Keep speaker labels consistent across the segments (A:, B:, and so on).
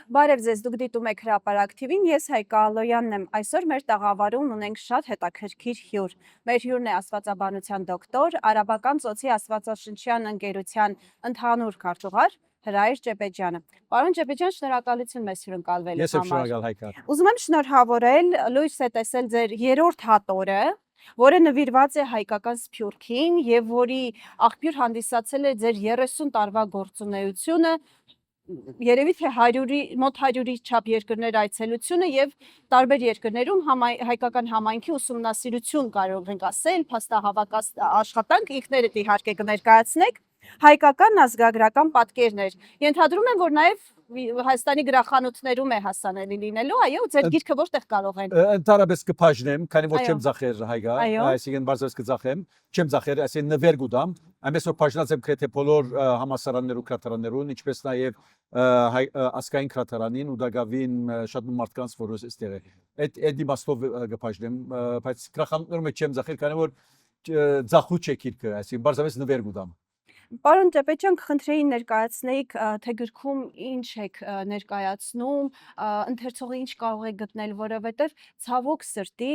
A: Բարև ձեզ, դուք դիտում եք հրապարակ TV-ին, ես Հայկա Ալոյանն եմ։ Այսօր մեր տաղավարում ունենք շատ հետաքրքիր հյուր։ Մեր հյուրն է աստվածաբանության դոկտոր, Արաբական ծոցի աստվածաշնչյան ընկերության ընդհանուր քարտուղար Հրայր Ջեբեջյանը։ Պարոն Ջեբեջյան, շնորհակալություն մեզ հյուրընկալվելու
B: Ես եմ
A: համար։
B: շնորհակալ Հայկա։
A: Ուզում եմ շնորհավորել, լույս է տեսել ձեր երրորդ հատորը, որը նվիրված է հայկական սփյուռքին եւ որի աղբյուր հանդիսացել է ձեր 30 տարվա գործունեությունը, երևի թե 100-ի մոտ 100-ի չափ երկրներ այցելությունը եւ տարբեր երկրներում հայկական համայնքի ուսումնասիրություն կարող ենք ասել, փաստահավաք աշխատանք ինքներդ իհարկե կներկայացնեք, հայկական ազգագրական պատկերներ։ Ենթադրում եմ, որ նաեւ Հայաստանի գրախանութներում է հասանելի լինելու, այո, ձեր գիրքը որտեղ կարող են։
B: Ընդհանրապես կփաժնեմ, քանի որ
A: Այո։
B: չեմ ձախեր Հայկա,
A: Այո։
B: այսինքն բարձրացած կձախեմ, չեմ ձախեր, այսինքն նվեր գուտամ, այնպես որ փաժնած եմ գրեթե բոլոր համասարաններու քրատարաններուն, ինչպես նաև ասկային քրատարանին ու դակավին շատ մարդկանց որ այստեղ է։ Այդ իմաստով կփաժնեմ, բայց գրախանութներում չեմ ձախեր, քանի որ ձախու չէ գիրքը, այսինքն բարձրացած նվեր գուտամ։
A: Պարոն Ջեբեջյան, կխնդրեի ներկայացնեիք, թե գրքում ինչ եք ներկայացնում, ընթերցողը ինչ կարող է գտնել, որովհետև ցավոք սրտի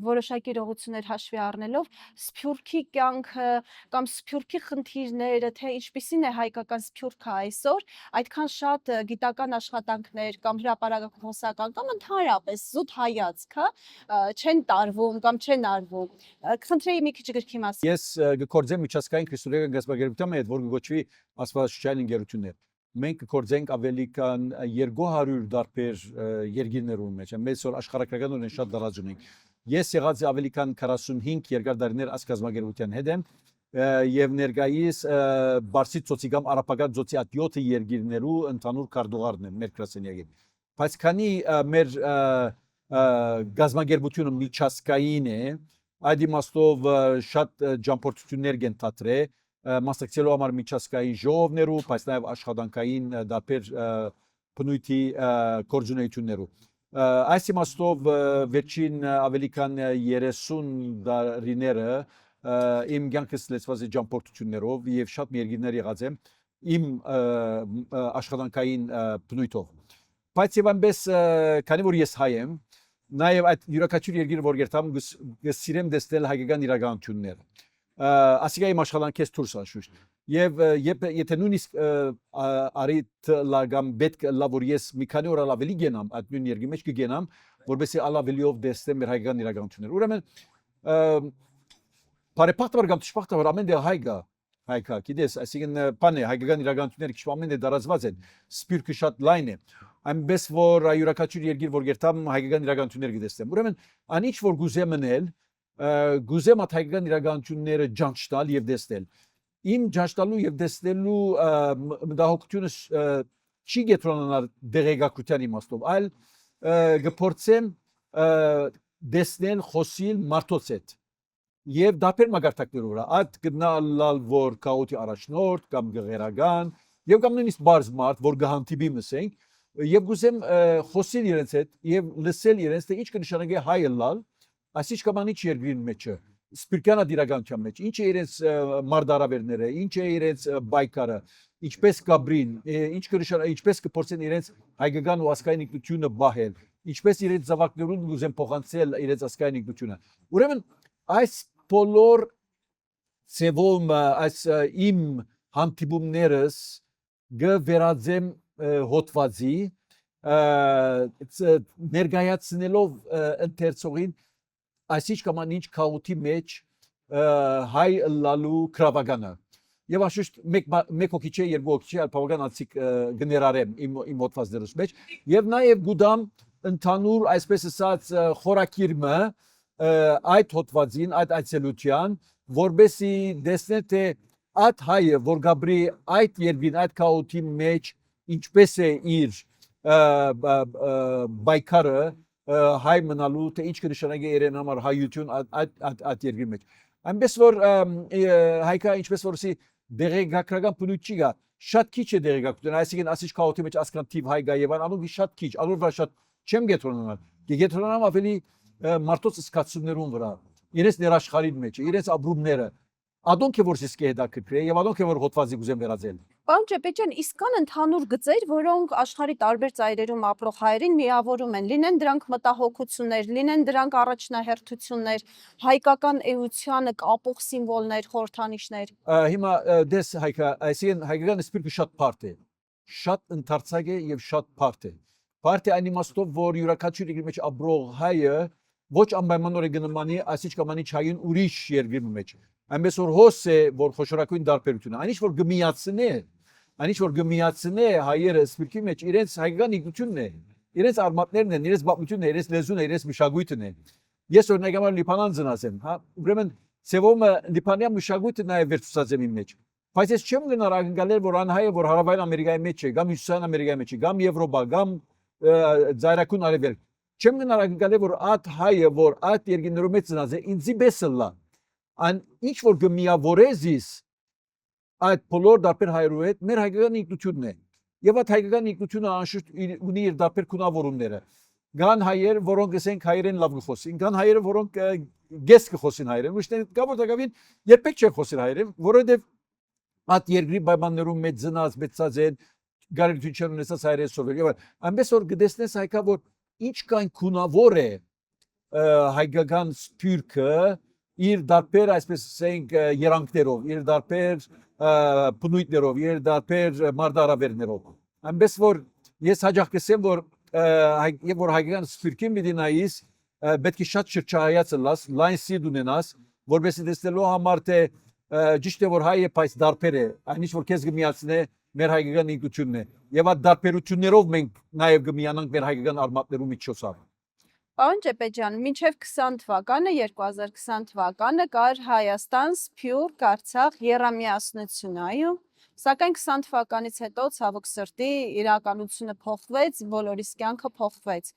A: որոշակի իրողություններ հաշվի առնելով սփյուռքի կյանքը կամ սփյուռքի խնդիրները, թե ինչպիսին է հայկական սփյուռքը այսօր, այդքան շատ գիտական աշխատանքներ կամ հրապարակախոսական կամ ընդհանրապես զուտ հայացք, չեն տարվում կամ չեն արվում։ Կխնդրեի մի քիչ գրքի մասին։
B: Ես գործեմ միջազգային քրիստոնեական գազագերբության հետ, որ գոչվի աստվածաշնչյան ընկերություններ։ Մենք գործենք ավելի քան 200 տարբեր երկրներում մեջ, մեծ որ աշխարհակրական ունեն շատ դարած ունենք։ Ես եղած ավելի քան 45 երկար տարիներ ասկազմագերության հետ եմ եւ ներկայիս Բարսից ծոցի կամ Արաբական ծոցի 7 երկրներու ընդհանուր քարտուղարն եմ մեր գրասենյակի։ Բայց քանի մեր գազագերբությունը միջազգային է, այդ իմաստով շատ ճամփորդություններ կեն թատրե մասնակցելու համար միջազգային ժողովներու, բայց նաև աշխատանքային դարբեր բնույթի գործունեություններու։ Այս իմաստով վերջին ավելի քան 30 տարիները իմ կյանքս լեցված է ճամփորդություններով եւ շատ երկրներ եղած եմ իմ աշխատանքային բնույթով։ Բայց եւ այնպես քանի որ ես հայ եմ, նաև այդ յուրաքանչյուր երկիր որ գերտամ գսիրեմ դեսնել հայկական իրականությունները։ Ասիկա իմ աշխատանքից դուրս աշուշտ։ Եվ եթե նույնիսկ արիտ լագամ պետք լա որ ես մի քանի օր ավելի գնամ այդ նույն երկրի մեջ կգնամ, որովհետեւ ալավելիով դեսնեմ մեր հայկական իրականությունները։ Ուրեմն բարեփոխտավոր կամ ճշմարտավոր ամեն դե հայկա, գիտես, այսինքն բան է հայկական իրականությունները քիչ ամեն դե դարածված են, սպիրկը շատ լայն է։ Այնպես որ յուրաքանչյուր երկիր որ գերտամ հայկական իրականություններ գտեսնեմ։ Ուրեմն անիչ որ գուզեմ մնել, գուզեմ at հայկական իրականությունները ջանջ տալ եւ դեսնել։ Իմ ջանջ տալու եւ դեսնելու մտահոգությունը չի գետրոնանալ դեղեկատվության իմաստով, այլ գփորձեմ դեսնել խոսիլ մարդոց հետ։ Եվ դարբեր մագարտակներով վրա, այդ գտնալ որ քաոտի առաջնորդ կամ գեղերական, եւ կամ նույնիսկ բարձ մարդ, որ գահանտիբի մսենք, եւ գուզեմ խոսել իրենց հետ եւ լսել իրենց թե ինչ կնշանակի հայելալ, այսինքն կանիչ երկրին մեջը, սպիրկյանա դիրականության մեջ, ինչ է իրենց մարդարավերները, ինչ է իրենց բայկարը, ինչպես կաբրին, ինչ կնշանակի, ինչպես կփորձեն իրենց հայկական ու ասկային ինքնությունը բահել, ինչպես իրենց զավակներուն գուզեմ փոխանցել իրենց ասկային ինքնությունը։ Ուրեմն այս բոլոր ծևում այս իմ հանդիպումներս գվերածեմ հոտվածի ներկայացնելով ընթերցողին այսինքն ինչ քաոթի մեջ հայ լալու քրավագանը եւ աշուշտ մեկ հոգի չէ երկու հոգի չէ այլ բավական անցիկ գներարեմ իմ հոտվածներս մեջ եւ նաեւ գուդամ ընդհանուր այսպես ասած խորակիրմը այդ հոտվածին այդ այցելության որբեսի դեսնե թե այդ հայը որ գաբրի այդ երկին այդ քաոթի մեջ ինչպես է իր բայկարը հայ մնալու թե ինչ կնշանակի իրեն համար հայություն այդ երկրի մեջ այնպես որ հայկա ինչպես որսի դեղեկագրական բնույթ չի գա շատ քիչ է դեղեկագրություն այսինքն ասիչ քաոթի մեջ ասկան թիվ հայ գա եւ անալու շատ քիչ անոր վրա շատ չեմ գետրոնանալ գետրոնանամ ավելի մարդոց սկացումներուն վրա իրենց ներաշխարհին մեջ իրենց ապրումները Ադոնք է որ սիսկե հետաքրքրե եւ ադոնք է որ հոդվածի գուզեն վերածել։
A: Պարոն Ջեբեջյան, իսկ կան ընդհանուր գծեր, որոնք աշխարհի տարբեր ծայրերում ապրող հայերին միավորում են, լինեն դրանք մտահոգություններ, լինեն դրանք առաջնահերթություններ, հայկական էությանը կապող սիմվոլներ, խորհրդանիշներ։
B: Հիմա դες հայկա, այսին հայկական սպիրկը շատ բարդ է։ Շատ ընդարձակ է եւ շատ բարդ է։ Բարդ է այն իմաստով, որ յուրաքանչյուր երկրի մեջ ապրող հայը ոչ անպայմանորեն գնմանի այսիչկամանի չային ուրիշ երկրի մեջ։ Այնպես որ հոս է, որ խոշորակույն դարբերություն է։ Այնիշ որ գմիացնե, այնիշ որ գմիացնե հայերը սպիրկի մեջ իրենց հայկական ինքնությունն է, իրենց արմատներն են, իրենց բապությունն է, իրենց լեզուն է, իրենց մշակույթն է։ Ես օրինակ համար Լիբանան ծնած եմ, հա, ուրեմն ծևոմը Լիբանան մշակույթը նաև վերցուցած եմ իմ մեջ։ Բայց ես չեմ գնար ակնկալել, որ անհայը, որ հարավային Ամերիկայի մեջ է, կամ հյուսիսային Ամերիկայի մեջ է, կամ Եվրոպա, կամ Ձայրակուն Արևելք։ Չեմ գնար ակնկալել, որ այդ հայը, որ այդ երկիներում է ծնած է, ինձի բեսլա։ An ինչ որ գմիավորեզիս այդ բոլոր դարբեր հայերու հետ մեր հայկական ինքնությունն է։ Եվ այդ հայկական ինքնությունը անշուշտ ունի իր դարբեր քունավորումները։ Կան հայեր, որոնք ասենք հայերեն լավ կխոսին, կան հայերը, որոնք գես կխոսին հայերեն, ոչ թե կապոր դակավին երբեք չեն խոսին հայերեն, որովհետև այդ երկրի պայմաններում մեծ ծնած, մեծած են, գարեգություն ունեցած հայերեն սովորել։ Եվ այնպես որ գտեսնես հայկա, որ ինչ կան քունավոր է հայկական սփյուռքը իր դարբեր, այսպես ասենք, երանքներով, իր դարբեր բնույթներով, իր դարբեր մարդարավերներով։ Այնպես որ ես հաջող կսեմ, որ եւ որ հայկական սփյուռքի մեդինայից պետք է շատ շրջայաց լաս, լայն սիդ ունենաս, որովհետեւ տեսնելու համար թե ճիշտ է որ հայը բայց դարբեր է, այնիշ որ քեզ գմիացնե մեր հայկական ինքնությունն է։ Եվ այդ դարբերություններով մենք նաեւ գմիանանք մեր հայկական արմատներու միջոցով։
A: Պարոն Ջեբեջյան, մինչև 20 թվականը, 2020 թվականը կար Հայաստան, Սփյուռք, Արցախ եռամիասնություն, այո, սակայն 20 թվականից հետո ցավոք սրտի իրականությունը փոխվեց, բոլորիս կյանքը փոխվեց։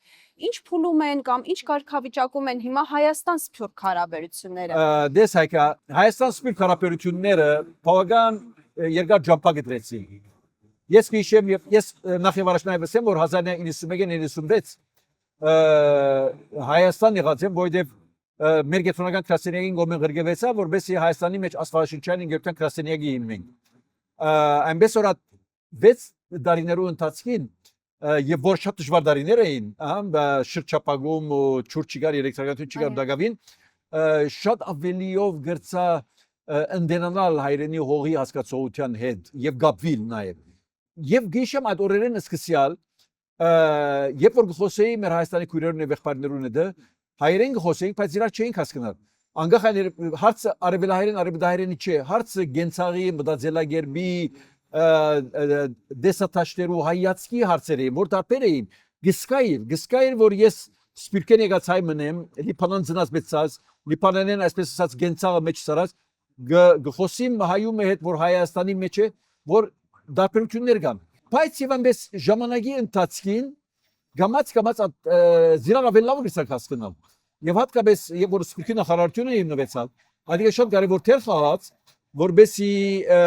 A: Ինչ փուլում են կամ ինչ կարգավիճակում են հիմա Հայաստան-Սփյուռք հարաբերությունները։
B: Դες հայկա, Հայաստան-Սփյուռք հարաբերությունները բավական երկար ժամանակ գտրեցին։ Ես քիշեմ եւ ես նախ եւ առաջ նաեւ ասեմ, որ 1991-96 Հայաստան եղած եմ, որովհետև մեր գետրոնական քրասենիային գոմեն գրգվեցա, որովհետև Հայաստանի մեջ աստվածաշնչային ինգերտան քրասենիագի ինմեն։ Այնպես որ 6 տարիներու ընթացքին եւ որ շատ դժվար տարիներ էին, շրջապագում ու ճուրճիգար էլեկտրականություն չկար դակավին, շատ ավելիով գրծա ընդենանալ հայրենի հողի հասկացողության հետ եւ գապվիլ նաեւ։ Եվ գիշեմ այդ օրերեն սկսյալ երբ որ խոսեի մեր Հայաստանի քույրերուն եւ եղբայրներուն հետ հայերեն խոսեինք, բայց իրար չէինք հասկանալ։ Անգախ հարցը արևելահայերենի չէ, հարցը գենցաղի, մտածելագերբի, դեսատաշներու հայացքի հարցեր էին, որ տարբեր էին։ Գսկայր, որ ես սպիրկեն եկած հայ մնեմ, Լիբանան ծնած մեծած, Լիբանանեն այսպես ասած գենցաղը մեջ սարած, գխոսիմ հայում հետ, որ Հայաստանի մեջ է, որ դարբերություններ կան։ Բայց եւ այնպես ժամանակի ընթացքին գամած զիրան ավելի լավ գսակ հասկանալ։ Եվ հատկապես երբ որ սպիրկի նախարարությունը հիմնվեցավ, այդ շատ կարևոր թեր խաղաց, որբեսի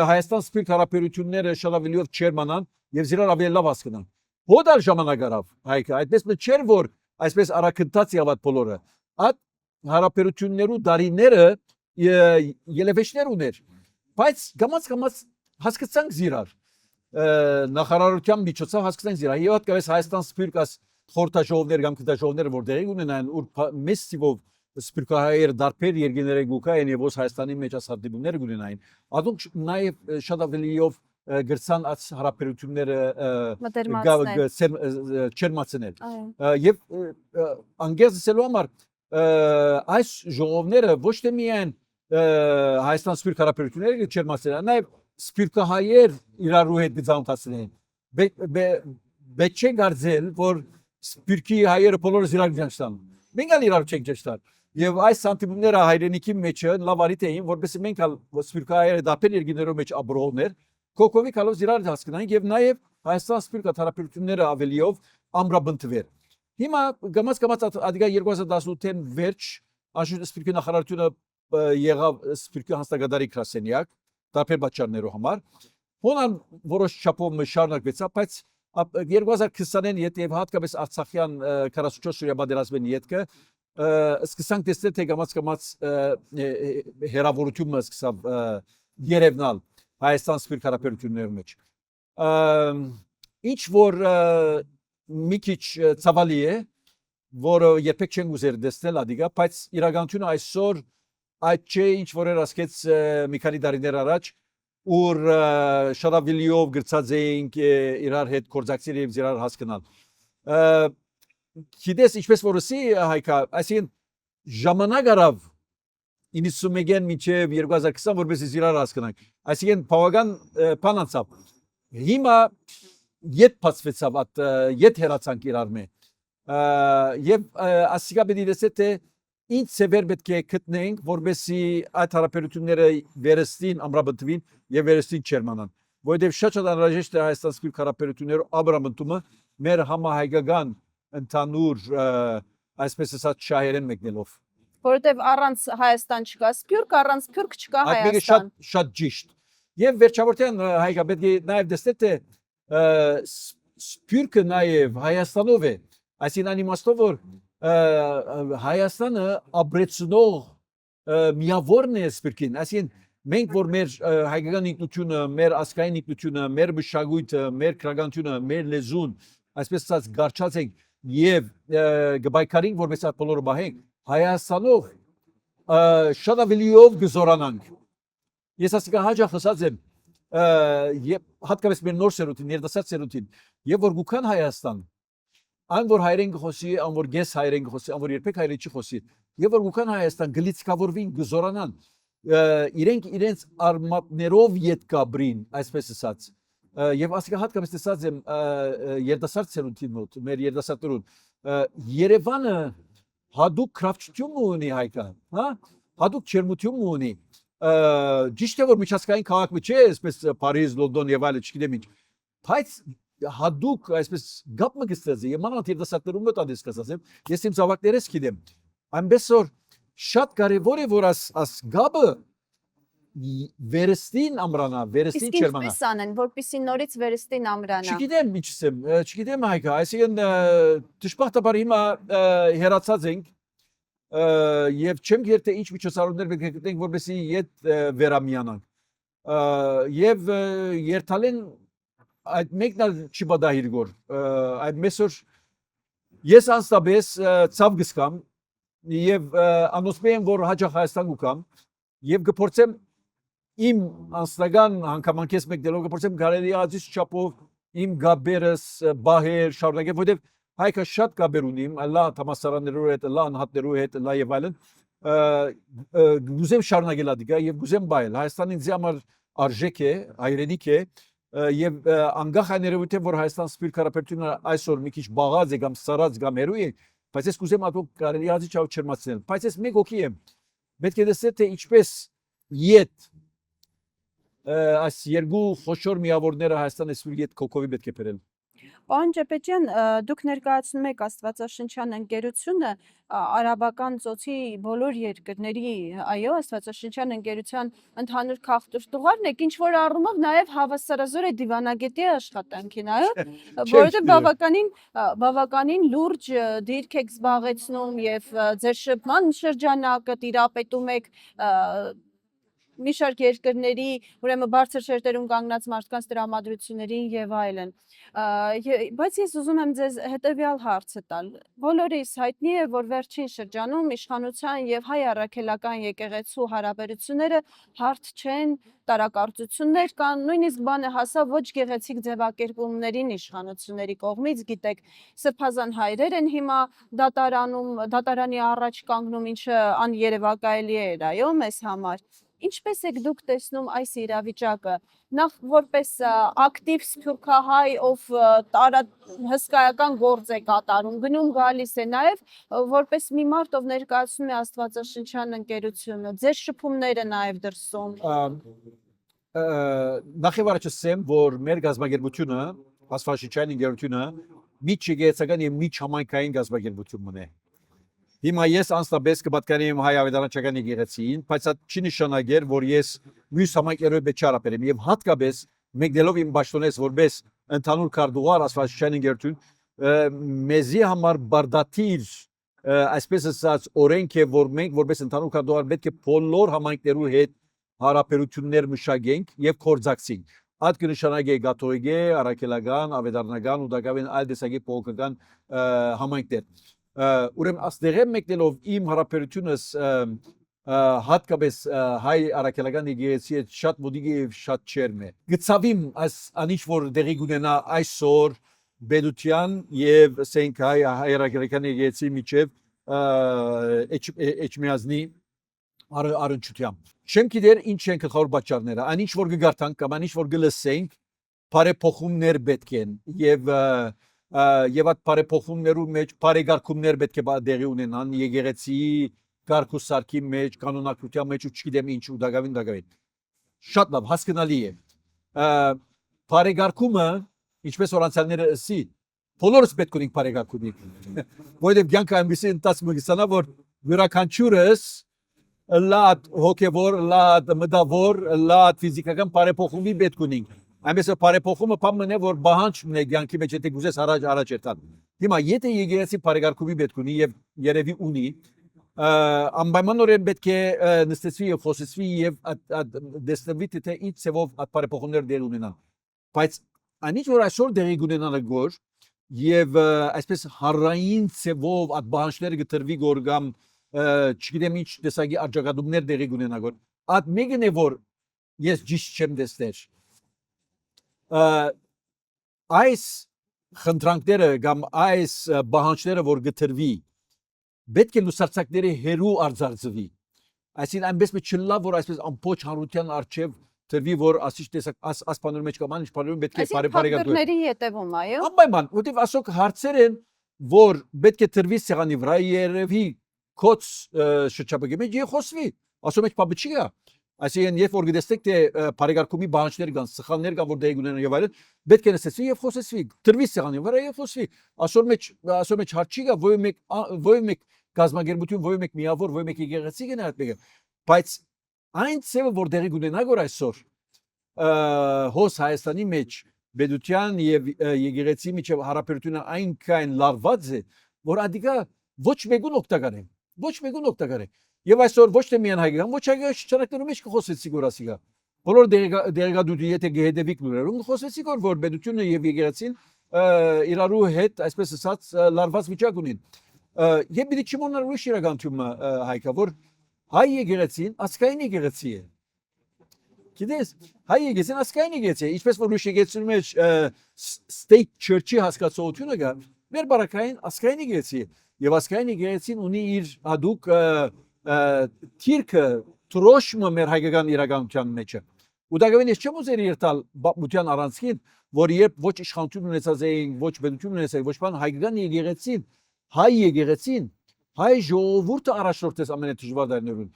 B: Հայաստան սպիրկ հարաբերությունները շատ ավելիով չերմանան եւ զիրան ավելի լավ հասկանան։ Հոդալ ժամանակ արավ հայկը, այդպես չէր որ այսպես արակընթաց եղավ բոլորը։ Այդ հարաբերություններու դարիները ելևեջներ ուներ։ Բայց գամած հասկացանք զիրար նախարարության միջոցով հասկացանք զիրար։ Եվ հատկապես Հայաստան սպիրկաս խորհրդաժողովներ կամ քննաժողովները որ դեղի ունենան, ուր մեծ թիվով սպիրկահայեր դարբեր երկիները գուկային եւ ոս Հայաստանի մեջ ասարտիբներ ունենային։ Ադոնք նաեւ շատ ավելիով գրցան այս հարաբերությունները չերմացնել։ Եվ անգերսելու համար այս ժողովները ոչ թե միայն Հայաստան սպիրկ հարաբերությունները չերմացնել, նաեւ սպիրկահայեր իրարու հետ գծանոթացնեն։ Պետք չէ գարձել, որ սպիրկի հայերը բոլորը իրար ճանչտան։ Մենք ալ իրար չենք ճանչտան։ Եվ այս սանտիմները հայրենիքի մեջը լավ արիտ էին, որովհետեւ մենք ալ սպիրկահայերը դապեր երկիներով մեջ ապրողներ, կոկովի կալով իրար հասկանանք եւ նաեւ Հայաստան սպիրկա հարաբերությունները ավելիով ամրապնդվեր։ Հիմա գամած ադիգա 2018-ին վերջ անշուշտ սպիրկի նախարարությունը եղավ սպիրկի հանձնագետարի քրասենյակ դարբեր պատճառներով համար։ Հոնան որոշ չափով շարունակվեցավ, բայց 2020-ին եւ հատկապես Արցախյան 44 սուրյա բادرազմեն յետքը սկսանք տեսնել թե կամաց հերավորությունը սկսավ երևնալ Հայաստան սփյուռք հարաբերությունների մեջ ինչ որ մի քիչ ցավալի է որ երբեք չեն ուզեր տեսնել ադիգա բայց իրականությունը այսօր այդ չէ ինչ որ էր ասկեց մի քանի տարիներ առաջ ուր շարավիլիով գրծած էինք իրար հետ կորձակցել եւ իրար հասկանալ գիտես ինչպես որսի հայկա այսին ժամանակ արավ 91-ին մինչև 2020 որպես իրար հասկանանք այսին բավական բանացավ հիմա ետ փածվեցավ at ետ հերացանք իրար մե եւ ասիկա պետք է դեսե թե ինչ սեվեր պետք է գտնենք որպեսի այդ հարաբերությունները վերստին ամրապնդվին եւ վերստին չերմանան որովհետեւ շատ անհրաժեշտ է Հայաստան սփյուռք հարաբերությունները ամրապնդումը մեր համահայկական ընդհանուր այսպես ասած շահերեն մեկնելով
A: որովհետեւ առանց Հայաստան չկա սփյուռք առանց սփյուռք չկա Հայաստան
B: շատ ճիշտ եւ վերջավորության հայկա պետք է նաեւ դեսնել թե սփյուռքը նաեւ Հայաստանով է այսինքն անիմաստով որ Հայաստանը ապրեցնող միավորն է սփյուռքին այսինքն մենք որ մեր հայկական ինքնությունը մեր ազգային ինքնությունը մեր մշակույթը մեր քրագանությունը մեր լեզուն այսպես ասած գարչած ենք եւ գբայքարին որպես այդ բոլորը բահենք Հայաստանով շատ ավելիով գզորանանք ես ասիկա հաջող ասած եմ եւ հատկապես մեր նոր սերունդին ներդասած սերունդին եւ որ գուքան Հայաստան այն որ հայերեն խոսի այն որ գես հայերեն խոսի այն որ երբեք հայերեն չի խոսի եւ որ գուքան Հայաստան գլիցկավորվին գզորանան իրենք իրենց արմատներով յետ կաբրին այսպես ասած եւ ասիկա հատկապես տեսած եմ երդասարդ սերունդին մոտ մեր երդասարտերուն Երևանը հadoop քրավչություն ունի հայկա հա հadoop չերմություն ունի ճիշտ է որ միջազգային քաղաք չէ այսպես Փարիզ Լոնդոն եւ այլը չգիտեմ ինչ բայց հadoop այսպես գապ մգստած է մանավանդ երդասարտերուն մոտ ադես ասեմ ես իմ զավակներս գիտեմ այնպես որ շատ կարևոր է որ աս գաբը վերստին ամրանա վերստին չերմանա
A: իսկ ինչպես անեն որպեսզի նորից վերստին ամրանա
B: չգիտեմ հայկա այսինքն դժբախտաբար հիմա հերացած ենք եւ չեմ գիտեր թե ինչ միջոցառումներ պետք է գտնենք որպեսզի իդ վերամիանանք եւ երթալեն այդ մեկն չի բադահիր գոր այդ մեսօր ես անստաբես ցավ գսկամ եւ անոսմեմ որ հաջող Հայաստան գուկամ եւ գործեմ իմ անստական հանգամանքես մեկդելով գործեմ գարելի ազիզ չափով իմ գաբերս բահեր շարունակեմ որովհետեւ հայկը շատ գաբեր ունիմ լա համասարաններով հետ լա անհատներով հետ լա եւ այլն գուզեմ շարունակել ադիգա եւ գուզեմ բայել Հայաստանին ինձ համար արժեք է հայրենիք է եւ անգախ աներևութ է որ Հայաստան սփյուռք հարաբերությունը այսօր մի քիչ բաղած է կամ սարած կամ հերու է բայց ես կուզեմ ատո կարելի ազի չավ չերմացնել բայց ես մեկ օքի եմ պետք է դեսել թե ինչպես իդ այս երկու խոշոր միավորները Հայաստանի սփյուռքի հետ կոկովի պետք է բերել
A: Պարոն Ջեփեջյան, դուք ներկայացնում եք Աստվածաշնչյան ընկերությունը արաբական ծոցի բոլոր երկրների, այո, Աստվածաշնչյան ընկերության ընդհանուր քաղաքտուղարն եք, ինչ որ առումով նաև հավասարազոր է դիվանագետի աշխատանքին, այո, որովհետև բավականին լուրջ դիրք եք զբաղեցնում եւ ձեր շփման շրջանակը տիրապետում եք մի շարք երկրների, ուրեմն բարձր շերտերում կանգնած մարդկանց տրամադրություններին եւ այլն։ Բայց ես ուզում եմ ձեզ հետեւյալ հարցը տալ։ Բոլորիս հայտնի է, որ վերջին շրջանում իշխանության եւ հայ առաքելական եկեղեցու հարաբերությունները հարթ չեն, տարակարծություններ կան, նույնիսկ բանը հասավ ոչ գեղեցիկ ձևակերպումներին իշխանությունների կողմից, գիտեք, սրբազան հայրեր են հիմա դատարանի առաջ կանգնում, ինչը աներևակայելի է, այո, մեզ համար։ Ինչպես եք դուք տեսնում այս իրավիճակը, նախ որպես ակտիվ սփյուռքահայ, ով հսկայական գործ է կատարում, գնում գալիս է, նաև որպես մի մարդ, ով ներկայացնում է Աստվածաշնչյան ընկերությունը, ձեր շփումները նաև դրսում։
B: Նախ եւ առաջ ասեմ, որ մեր գազագերբությունը, Աստվածաշնչյան ընկերությունը, միջեկեղեցական եւ միջհամայնքային գազագերբությունն է։ Հիմա ես անստաբես կպատկանեմ հայ ավետարանչական եկեղեցին, բայց դա չի նշանակեր, որ ես մյուս համայնքներով պետք է հարաբերեմ եւ հատկապես մեկնելով իմ պաշտոնես որպես ընդհանուր քարտուղար Աստվածաշնչյան ընկերություն մեզի համար բարդաթիր այսպես ասած օրենք է, որ մենք որպես ընդհանուր կառավար պետք է բոլոր համայնքներու հետ հարաբերություններ մշակենք եւ կորձակցենք։ Այդ կնշանակի գաթողիկե, արաքելական, ավետարանական ու դակավին այլ տեսակի փոխական համայնքներ։ Ուրեմն աստեղը մեկնելով իմ հարաբերությունս հատկապես հայ արաքելական եկեղեցի հետ շատ մոդիկ եւ շատ չերմ է։ Գծավիմ այս անիչ որ դեղի գունենա այսօր բեդության եւ ասենք հայ արաքելական եկեղեցի միջև էջմիածնի առնչությամբ։ Չեմ գիտեր ինչ են գլխավոր պատճառները, այնինչ որ կգարտանք կամ այնինչ որ կլսենք, բարեփոխումներ պետք են եւ այդ բարեփոխումներու մեջ բարեգարկումներ պետք է դեղի ունենան եկեղեցի գարկու սարքի մեջ, կանոնակության մեջ ու չգիտեմ ինչ ու դակավին։ Շատ լավ, հասկանալի է։ Բարեգարկումը, ինչպես որ անցյալները ասի, բոլորս պետք ունենք բարեգարկումի։ Որովհետեւ ցանկը այնպեսի ընթացքում որ յուրաքանչյուրս լատ հոգևոր, լատ մտավոր, լատ ֆիզիկական բարեփոխումի պետք ունենք։ Այնպես որ բարեփոխումը բանը որ բանջն է ցանկի մեջ եթե գուզես առաջ երթան։ Հիմա եթե եկեղեցի բարեգարկումի պետք ունի եւ երևի ունի, անպայմանորեն պետք է նստեցվի եւ խոսեցվի եւ դեսնվի թե ինչ ծավով այդ բարեփոխումները դեր ունենան։ Բայց այնինչ որ այսօր դերի ունենալը գոր եւ այսպես հարային ծավով այդ բանջները գտրվի գոր կամ չգիտեմ ինչ տեսակի աջակցումներ դերի ունենա գոր։ Այդ մեկն է որ ես ճիշտ չեմ տեսներ։ Այս խնդրանքները կամ այս բանջները որ գտրվի պետք է լուսարցակների հերու արձարծվի։ Այսինքն այնպես մի չլավ որ այսպես ամբողջ հանրության արչև դրվի որ ասիչ տեսակ ասպանորի մեջ կամ անիշ բանորի պետք է բարեգործել։
A: Ֆակտորների հետևում այո։
B: Անպայման, որտեվ ասոք հարցեր են որ պետք է դրվի սեղանի վրա երևի կոց շրջապակի մեջ եւ խոսվի։ Ասում եք բաբը չի գա։ Այսինքն երբ որ գտեսեք թե բարեգարկումի բանջներ կան, սխալներ կան որ դեպի ունենան եւ այլն, պետք է նստեցվի եւ խոսեցվի։ Դրվի սեղանի վրա եւ խոսվի։ Ասում եք հարց չի գա, ոյ մեկ գազագերբություն, ոյ մեկ միավոր, ոյ մեկ եկեղեցի գնա այդ մեկը։ Բայց այն ծավը որ դեղի ունենա գոր այսօր հոս Հայաստանի մեջ բեդության եւ եկեղեցի միջև հարաբերությունը այնքան լարված է, որ ադիգա ոչ մեկուն օգտակար է։ Ոչ մեկուն օգտակար է։ Եվ այսօր ոչ թե միայն հայկական, ոչ հայկական շրջանակներում մեջ կխոսեցի գոր ասիգա։ Բոլոր դերգադուտի եթե գեհդեվիկ լուրերում խոսեցի որ բեդությունը եւ եկեղեցին իրարու հետ այսպես ասած լարված վիճակ ունին։ Եվ մի չմոնալ ուրիշ իրականությունը հայկա որ հայ եկեղեցին ասկային եկեղեցի է։ Գիտես, հայ եկեղեցին ասկային եկեղեցի է, ինչպես որ ուրիշ եկեղեցու մեջ state church-ի հասկացողությունը կա, մեր բարակային ասկային եկեղեցի է։ Եվ ասկային եկեղեցին ունի իր հadouk թիրքը տրոշմը մեր հայկական իրականության մեջ է։ Ու դակավին ես չեմ ուզեր երթալ բապմության առանցքին, որ երբ ոչ իշխանություն ունեցած էին, ոչ բնություն ունեցած, ոչ բան հայկական եկեղեցին, հայ ժողովուրդը առաջնորդեց ամենադժվար դարներում։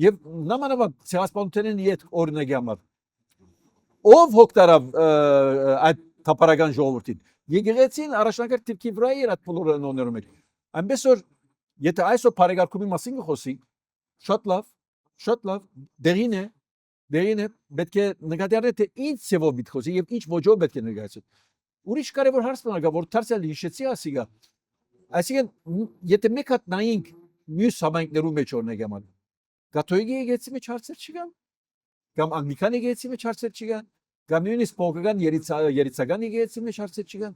B: Եվ նամանավանդ ցեղասպանությունների հետ օրինակ համար։ Ով հոգտարավ այդ թափարական ժողովրդին։ Եկեղեցին առաջնակարգ դիրքի վրա էր այդ բոլոր նոներում մեջ։ Այնպես որ եթե այսօր բարեգարկումի մասին խոսենք, շատ լավ, դերին է, պետք է նկատի առնել թե ինչ ծավով պիտի խոսի եւ ինչ ոճով պետք է ներկայացվի։ Ուրիշ կարևոր հարց կա, որ դարձյալ հիշեցի ասիգա։ Այսինքն եթե մեկ հատ նայենք մյուս համայնքներու մեջ օրինակ համար, կաթողիկ եկեղեցի մեջ հարցեր չկան, կամ անգլիկան եկեղեցի մեջ հարցեր չկան, կամ նույնիսկ փոխական երիցական եկեղեցի մեջ հարցեր չկան,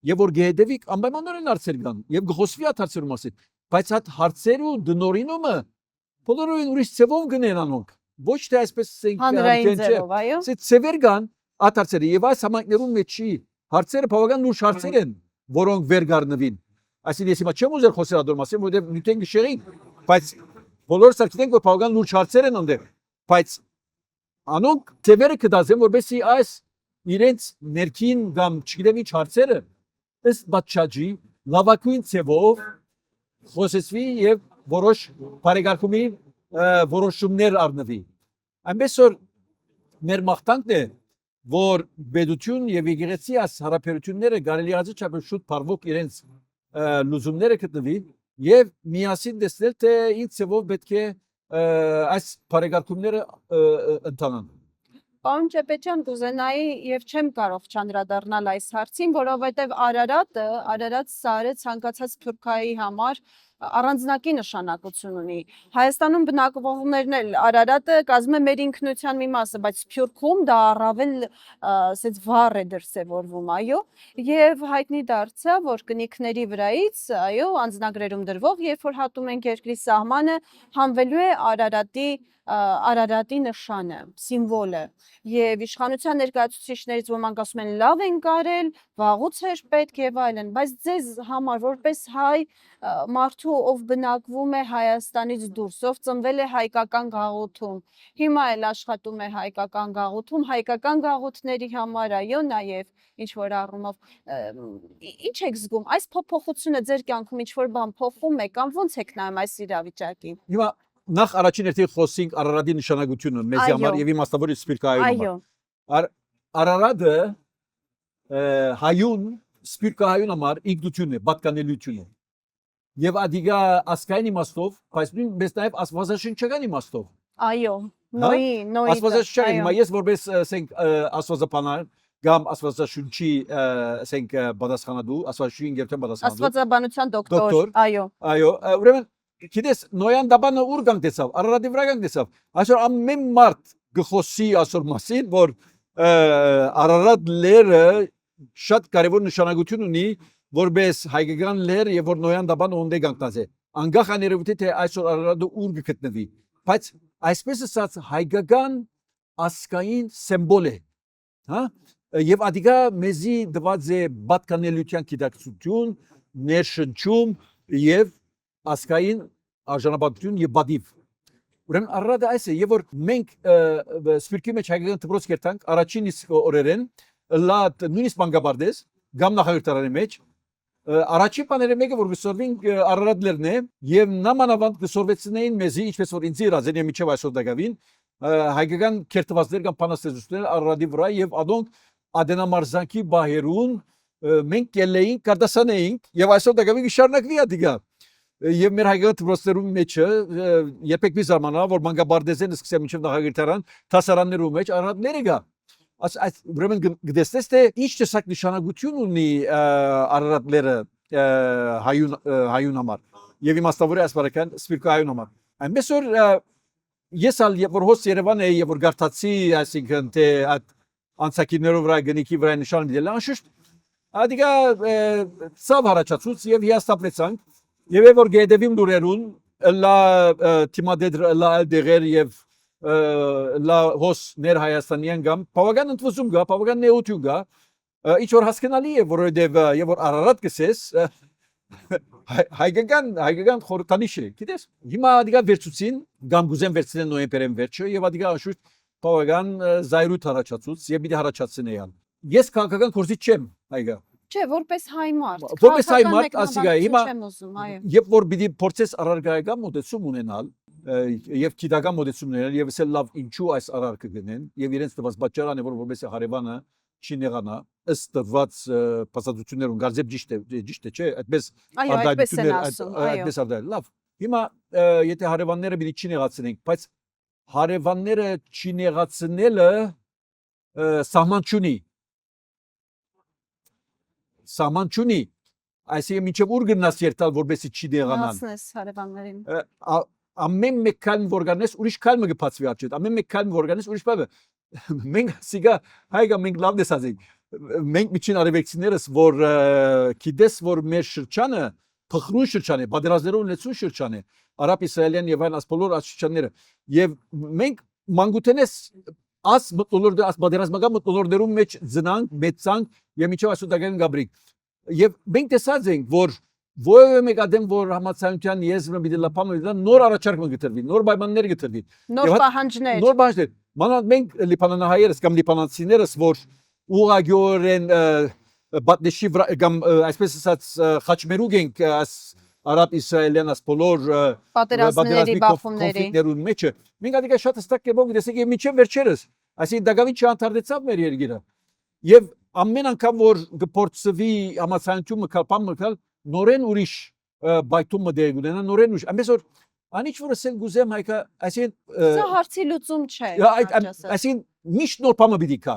B: եւ որ գեհդեվիկ անպայմանորեն հարցեր կան, եւ գխոսվի այդ հարցերու մասին, բայց այդ հարցերու դնորինումը բոլորովին ուրիշ ծավով գնեն անոնք, ոչ թե այսպես
A: հանրային ծավով, այո։
B: Ծավեր կան այդ հարցերը եւ այս համայնքներու մեջի հարցերը բավական լուրջ հարցեր են, որոնք վեր գառնվին։ Այսինքն ես հիմա չեմ ուզեր խոսել ադոր մասին, որովհետեւ նյութեն գշերին, բայց բոլորս գիտենք որ բավական լուրջ հարցեր են այնտեղ, բայց անոնք ծավերը կդասեն որովհետեւ այս իրենց ներքին կամ չգիտեմ ինչ հարցերը ըստ բաչաջի լավակույն ծավով խոսեցվի եւ որոշ բարեգարկումի որոշումներ առնվի։ Այնպես որ մեր մաղթանքն է որ բեդություն եւ եկեղեցի այս հարաբերությունները կարելի է չափ շուտ բարվոք իրենց լուզումները գտնվի եւ միասին տեսնել թե ինչ ծավով պետք է այս բարեգարկումները ընթանան։
A: Պարոն Ճեպեջյան, կուզենայի եւ չեմ կարող չանդրադառնալ այս հարցին, որովհետեւ Արարատ Սարը ցանկացած թուրքայի համար առանձնակի նշանակություն ունի։ Հայաստանում բնակվողներն էլ Արարատը կազմում է մեր ինքնության մի մասը, բայց Սփյուռքում դա առավել ասես վառ է դրսևորվում, այո, եւ հայտնի դարձավ, որ կնիքների վրայից, այո, անձնագրերում դրվող, երբ որ հատում ենք երկրի սահմանը, հանվելու է Արարատի նշանը, սիմվոլը, եւ իշխանության ներկայացուցիչներից ոմանք ասում են լավ են կարել, վաղուց էր պետք եւ այլն, բայց ձեզ համար որպես հայ մարդու, ով բնակվում է Հայաստանից դուրս, ով ծնվել է հայկական գաղութում, հիմա էլ աշխատում է հայկական գաղութների համար, այո, նաեւ ինչ որ առումով ինչ եք զգում, այս փոփոխությունը ձեր կյանքում ինչ որ բան փոխում է կամ ոնց եք նայում այս իրավիճակին։
B: Հիմա նախ առաջին երթին խոսենք Արարատի նշանակությունը մեզի համար եւ իմաստավորի սպիրկահայուն համար։ Արարատը հայուն սպիրկահայուն համար ինքնություն է, պատկանելություն է։ Եվ ադիգա ասկային իմաստով, բայց նույնպես նաև աստվածաշնչական իմաստով։
A: Այո, նոյի
B: աստվածաշնչական հիմա ես որպես ասենք աստվածապանար կամ աստվածաշունչի ասենք պատասխանատու, աստվածաշունչի ինգերտեն պատասխանատու։
A: Աստվածաբանության դոկտոր, այո։
B: Այո, ուրեմն գիտես նոյան դաբանը ուր գանք տեսավ, Արարատի վրա գանք տեսավ։ Այսօր ամեն մարդ գխոսի այսօր մասին, որ Արարատ լերը շատ կարևոր նշանակություն ունի որպես հայկական լեր եւ որ նոյան դաբանը ոնդե գանքնած է։ Անգախ աներևութի թե այսօր Արարատը ուր գտնվի, բայց այսպես ասած հայկական ասկային սիմվոլ է, հա? Եվ ադիգա մեզի դված է պատկանելության գիտակցություն, ներշնչում եւ ասկային արժանապատվություն եւ բադիվ։ Ուրեմն Արարատը այս է, եւ որ մենք սպիրկի մեջ հայկական դպրոց կերտանք առաջին իսկ օրերեն լատ նույնիսկ մանկաբարձ գամ նախագծարանի մեջ առաջին բաները մեկը որ գսորվին Արարատներն է եւ նամանավանդ գսորվեցնեին մեզի ինչպես որ ինձ իրազեն եւ միջև այսօր դակավին հայկական կերտվածներ կամ փանաստեղծություններ Արարատի վրա եւ adonk ադենամարզանքի բահերուն մենք կելեին կարտասանեինք եւ այսօր դակավին շարունակվի ադիգա եւ մեր հայկական դպրոցներում մեջը երբեք մի զարմանա որ մանկաբարձեն սկսեմ միջև նախագծարան տասարաններում մեջ Արարատները գա այս ուրեմն գտեսնես թե ինչ տեսակ նշանակություն ունի Արարատները հայուն համար եւ իմաստավորի ասպարական սպիրկահայուն համար այնպես որ ես ալ որ հոս Երևան է եւ որ գարտացի այսինքն թե անցակիներով վրա գնիկի վրա նշան դիլա անշուշտ ադիգա ցավ հարաճացուց եւ հիաստապեցանք եւ որ գեդեվիմ դուրերուն լա թիմադեդր լա դեղեր եւ լա հոս ներ Հայաստանյան գամ բավական ընդվզում գա բավական նեություն գա ինչ որ հասկանալի է որովհետեւ եւ որ Արարատ գսես հայկական խորհրդանիշ է գիտես հիմա ադիգա վերցուցին գամ գուզեն վերցնեն նոյեմբերին վերջը եւ ադիգա անշուշտ բավական զայրույթ հարաճացուց եւ պիտի հարաճացնեան ես քաղաքական կորզիչ չեմ հայկա
A: Չէ, որպես հայ մարդ։
B: Որպես հայ մարդ ասիգա հիմա
A: չեմ ուզում, այո։
B: երբ որ պիտի փորձես առարգայական մոտեցում ունենալ եւ քիդական մոտեցում ունենալ եւ ասել լավ ինչու այս առարկը գնեն եւ իրենց տված պատճառանը որ որպես հարևանը չի նեղանա ըստ տված փաստաթղթերուն գարձեփ ճիշտ է չէ այդպես այդպես արդյոք լավ հիմա եթե հարևանները պիտի չի նեղացնենք բայց հարևանները չի նեղացնելը սահման չունի այսինքն մինչև ուր գնաս երթալ որբեսի չի դեղանան
A: հասնես հարևաններին
B: ամեն մեկ կան օրգանես ուրիշ կալմը գծվի արջետ ամեն մեկ կալմ օրգանես ուրիշ բանը մենք սիգա հայգա մենք լավ դեսածենք մենք միջին արևելքցիներս որ գիտես որ մեր շրջանը փխրուն շրջան է բادرազներով լեցուն շրջան է արաբ-իսրայելյան եւ այլ ասպոլոր շրջանները եւ մենք մանգութենես աս մտոլոր աս բادرազմական մտոլորներում մեջ ծնանք մեծանք եւ միջով այսօր դակեն գաբրիկ եւ մենք տեսած ենք որ Որևէ մեկ ադեմ որ համացանության եզրը պիտի լապամը նոր առաջարկը գտնվի, նոր պայմաններ գտնվի։
A: Նոր պահանջներ։
B: Նոր պահանջներ։ Մանավանդ մենք լիբանանահայերս կամ լիբանանցիներս որ ուղղագիորեն բատնեշի կամ այսպես ասած խաչմերուկ ենք արաբ-իսրայելյան ասպոլոր
A: պատերազմների բախումների
B: կոնֆլիկտներուն մեջը։ Մենք ադիգա շատ հստակ կերպով գտեսենք եւ միջև վերջերս, այսինքն դակավին չանդրադեցավ մեր երկիրը։ Եվ ամեն անգամ որ գործվի համացանությունը կապամը նորեն ուրիշ բայթումը դեր ունենա նորեն ուրիշ ամենից որ անիչ որ ասել գուզեմ հայկա այսին
A: սա հարցի լուծում չէ
B: այսին միշտ նոր բանը պիտի կա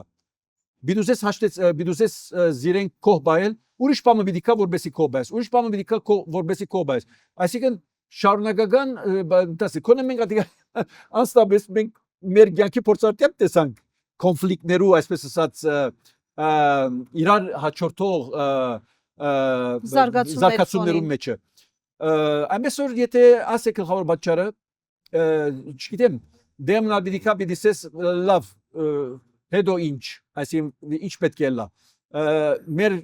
B: Բիդուզես հաշտեց բիդուզես զիրեն կող բայել, ուրիշ բանը պիտի կա որբեսի կող բայես, ուրիշ բանը պիտի կա որբեսի կող բայես։ Այսինքն շարունակական դասի կոնե մենք ադիգա անստաբես մենք մեր ցանկի փորձարկեմ տեսանք կոնֆլիկտներու այսպես ասած իրար հաջորդող զարգացումներու մեջը այնպես որ եթե ասեք գլխավոր պատճառը չգիտեմ դեմնալ պիտի կա պիտի սես լավ հետո ինչ այսինքն ինչ պետք է լա մեր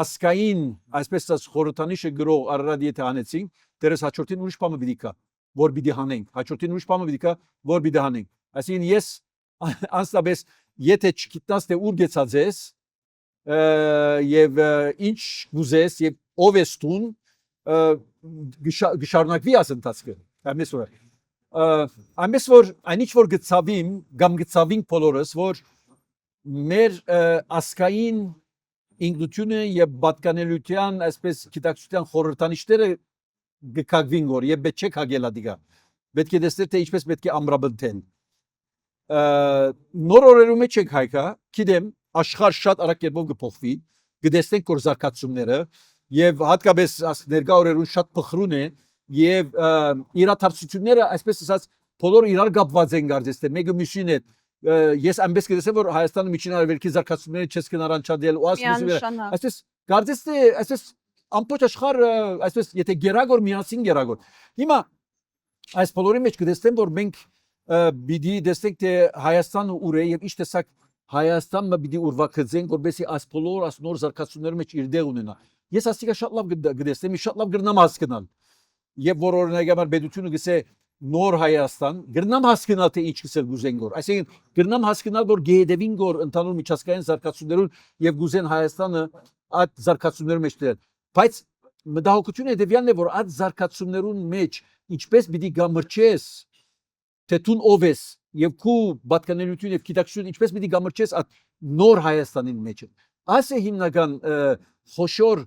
B: ասկային այսպես ասած խորհրդանիշը գրող Արարատ եթե անեցինք դերս հաջորդին ուրիշ բանը պիտի կա որ պիտի հանենք հաջորդին ուրիշ բանը պիտի կա որ պիտի հանենք այսինքն ես անստաբես եթե չգիտաս թե ուր գեցած ես եւ ինչ գուզես եւ ով ես տուն գշարունակվի աս ընթացքը ամես որ այնիչ որ գծավիմ կամ գծավին բոլորս որ մեր ասկային ինքնությունը եւ պատկանելիության այսպես գիտակցության խորհրդանիշները գկագվին գոր եւ պետք չէ կագելա դիգա պետք է դեսներ թե ինչպես պետք է ամրապնդեն նոր օրերու մեջ ենք հայկա գիտեմ աշխարհ շատ արագ կերպով կփոխվի գտեսնենք կոր զարգացումները եւ հատկապես ներկա օրերուն շատ փխրուն է եւ իրադարձությունները այսպես ասած բոլորը իրար կապված են գարձես թե մեկը միշին է ես այնպես կդեսեմ որ Հայաստանը միջին արևելքի զարգացումները չես կնարանչադել ու այսպես գարձես թե այսպես ամբողջ աշխարհը այսպես եթե գերագոր միասին գերագոր հիմա այս բոլորի մեջ կդեսնեմ որ մենք բիդի դեսնենք թե Հայաստանը ուր է եւ ինչ տեսակ Հայաստանը բիդի ուրվակցենք որբեսի այս բոլոր այս նոր զարգացումների մեջ իր դեղ ունենա ես ասիկա շատ լավ գտեսեմ շատ լավ գրնամ հասկանալ եւ որ օրինակաբար բեդությունը գսե նոր Հայաստան գրնամ հասկանալ թե ինչ գսել գուզեն գոր այսինքն գրնամ հասկանալ որ գեդևին գոր ընդհանուր միջազգային զարգացումներուն եւ գուզեն Հայաստանը այդ զարգացումների մեջ դեր բայց մտահոգությունը դեվյանն է որ այդ զարգացումներուն մեջ ինչպես պիտի գամրչես թե տուն ով ես եւ քու պատկանելություն եւ գիտակցություն ինչպես պիտի գամրչես այդ նոր Հայաստանին մեջ այս է հիմնական խոշոր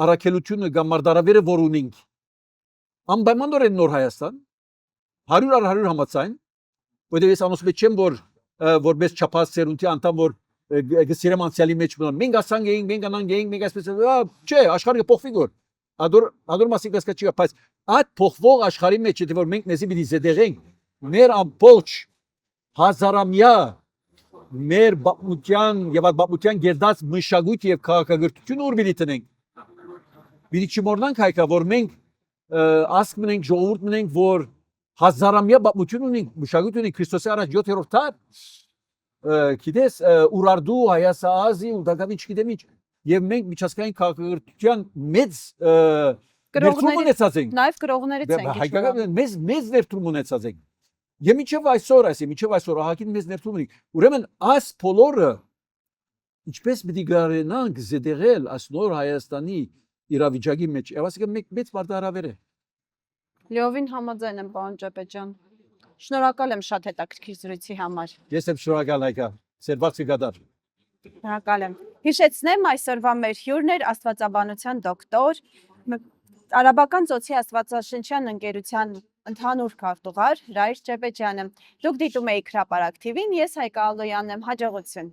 B: առաքելությունը կամ մարտարավերը որ ունենք անպայմանորեն նոր Հայաստան 100 առ 100 համաձայն որտեղ ես անոսում եմ որ որպես չափած սերունդի անդամ որ գսիրեմ անցյալի մեջ մնան մենք ասանք էինք մենք անանք էինք մենք այսպես չէ աշխարհը փոխվի գոր ադոր մասիկ դասկա չի բայց այդ փոխվող աշխարհի մեջ եթե որ մենք մեզի պիտի զդեղենք մեր ամբողջ հազարամյա մեր բապմության եւ այդ բապմության գերդած մշակույթ եւ քաղաքագործություն ուր պիտի տնենք պիտի չմոռնանք հայկա որ մենք ասկ մնենք ժողովուրդ մնենք որ հազարամյա բապմություն ունենք մշակույթ ունենք Քրիստոսի առաջ 7-րդ դար գիտես ուրարդու հայասազի ու դակավին չգիտեմ ինչ եւ մենք միջազգային քաղաքագործության մեծ ներդրում ունեցած ենք
A: նաեւ գրողներից ենք
B: հայկական մեծ ներդրում ունեցած ենք եւ մինչեւ այսօր ահագին մեծ ներդրում ունենք ուրեմն այս բոլորը ինչպես պիտի գարենանք զդեղել այս նոր Հայաստանի իրավիճակի մեջ եւ ասիկա մեծ մարտահրավեր է
A: Լիովին համաձայն եմ պարոն Ջեբեջան շնորհակալ եմ շատ հետաքրքիր զրույցի համար
B: ես եմ շնորհակալ հայկա սերվացի գադար
A: շնորհակալ եմ հիշեցնեմ այսօրվա մեր հյուրն էր աստվածաբանության դոկտոր Արաբական ծոցի աստվածաշնչյան ընկերության ընդհանուր քարտուղար Հրայր Ջեբեջյանը դուք դիտում եք Հրապարակ TV-ին ես Հայկա Ալոյանն եմ հաջողություն